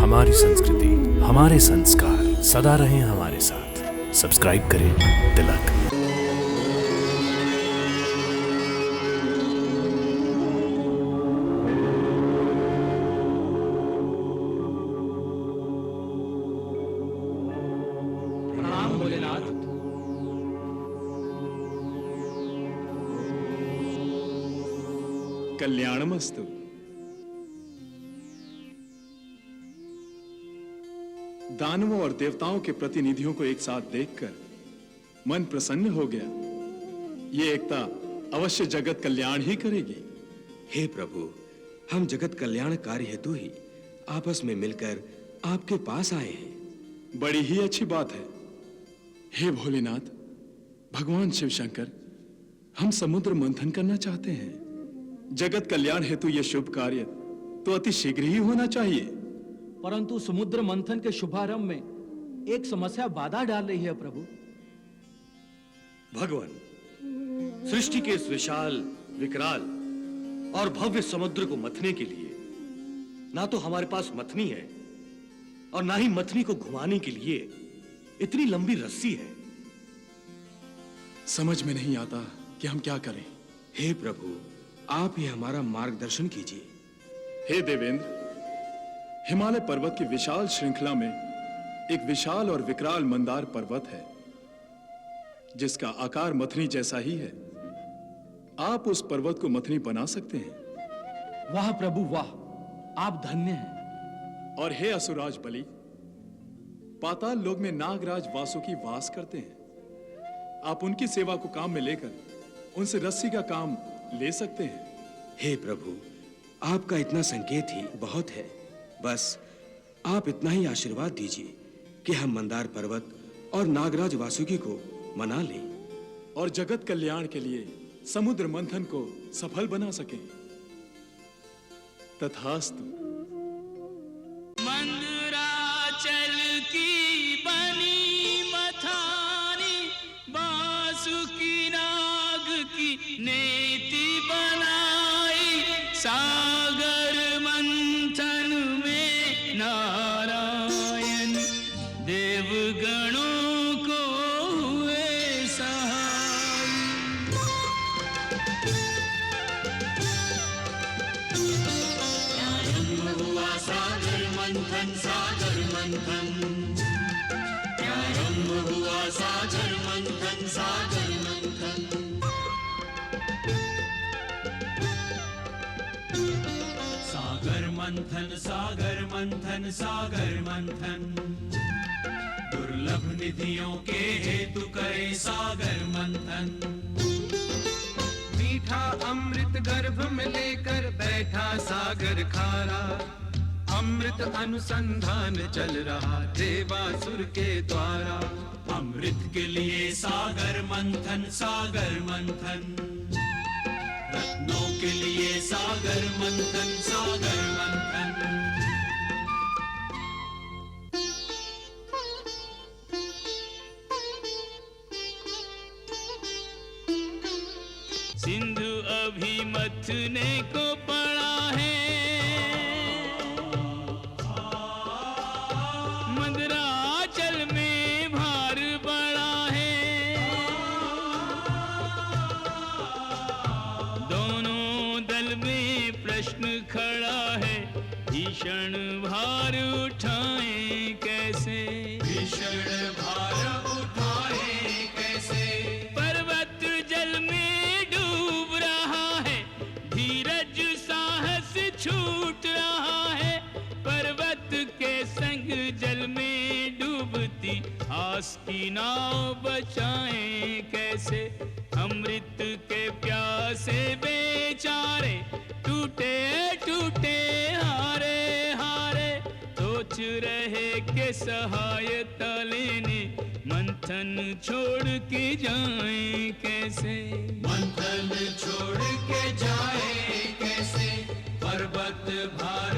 हमारी संस्कृति, हमारे संस्कार सदा रहें हमारे साथ। सब्सक्राइब करें तिलक। प्रणाम भोलेनाथ। कल्याणमस्तु। दानवों और देवताओं के प्रतिनिधियों को एक साथ देखकर मन प्रसन्न हो गया। ये एकता अवश्य जगत कल्याण ही करेगी। हे प्रभु, हम जगत कल्याण कार्य हेतु ही आपस में मिलकर आपके पास आए हैं। बड़ी ही अच्छी बात है। हे भोलेनाथ, भगवान शिव शंकर, हम समुद्र मंथन करना चाहते हैं। जगत कल्याण हेतु यह शुभ कार्य तो अति शीघ्र ही होना चाहिए। परंतु समुद्र मंथन के शुभारंभ में एक समस्या बाधा डाल रही है प्रभु। भगवान, सृष्टि के इस विशाल, विकराल और भव्य समुद्र को मथने के लिए ना तो हमारे पास मथनी है और ना ही मथनी को घुमाने के लिए इतनी लंबी रस्सी है। समझ में नहीं आता कि हम क्या करें। हे प्रभु, आप ही हमारा मार्गदर्शन कीजिए। हे देवेंद्र, हिमालय पर्वत की विशाल श्रृंखला में एक विशाल और विकराल मंदार पर्वत है जिसका आकार मथनी जैसा ही है। आप उस पर्वत को मथनी बना सकते हैं। वाह प्रभु वाह, आप धन्य हैं। और हे असुराज बलि, पाताल लोक में नागराज वासुकी वास करते हैं। आप उनकी सेवा को काम में लेकर उनसे रस्सी का काम ले सकते हैं। हे प्रभु, आपका इतना संकेत ही बहुत है। बस आप इतना ही आशीर्वाद दीजिए कि हम मंदार पर्वत और नागराज वासुकी को मना लें और जगत कल्याण के लिए समुद्र मंथन को सफल बना सकें। तथास्तु। मंदराचल की बनी मथानी, वासुकी नाग की नेति बनाई, सागर मंथन में नारायण देवगणों को हुए सहाय। प्रारंभ हुआ सागर मंथन, सागर मंथन। प्रारंभ हुआ सागर मंथन, सागर मंथन। सागर मंथन, सागर मंथन, सागर मंथन। दुर्लभ निधियों के हेतु करे सागर मंथन। मीठा अमृत गर्भ में लेकर बैठा सागर खारा, अमृत अनुसंधान चल रहा देवासुर के द्वारा। अमृत के लिए सागर मंथन, सागर मंथन। रत्नों के लिए सागर मंथन, सागर मंथन। सिंधु अभी मथने को पड़ा है, मंदराचल में भार बड़ा है। दोनों दल में प्रश्न खड़ा है, भीषण भार उठाएं कैसे, भीषण भार उठाएं कैसे। पर्वत जल में डूब रहा है, धीरज साहस छूट रहा है। पर्वत के संग जल में डूबती आस की नाव बचाएं कैसे। अमृत के प्यासे बेचारे टूटे टूटे हारे हारे, सोच रहे के सहायता लेने मंथन छोड़ के जाएं कैसे, मंथन छोड़ के जाएं कैसे। पर्वत भार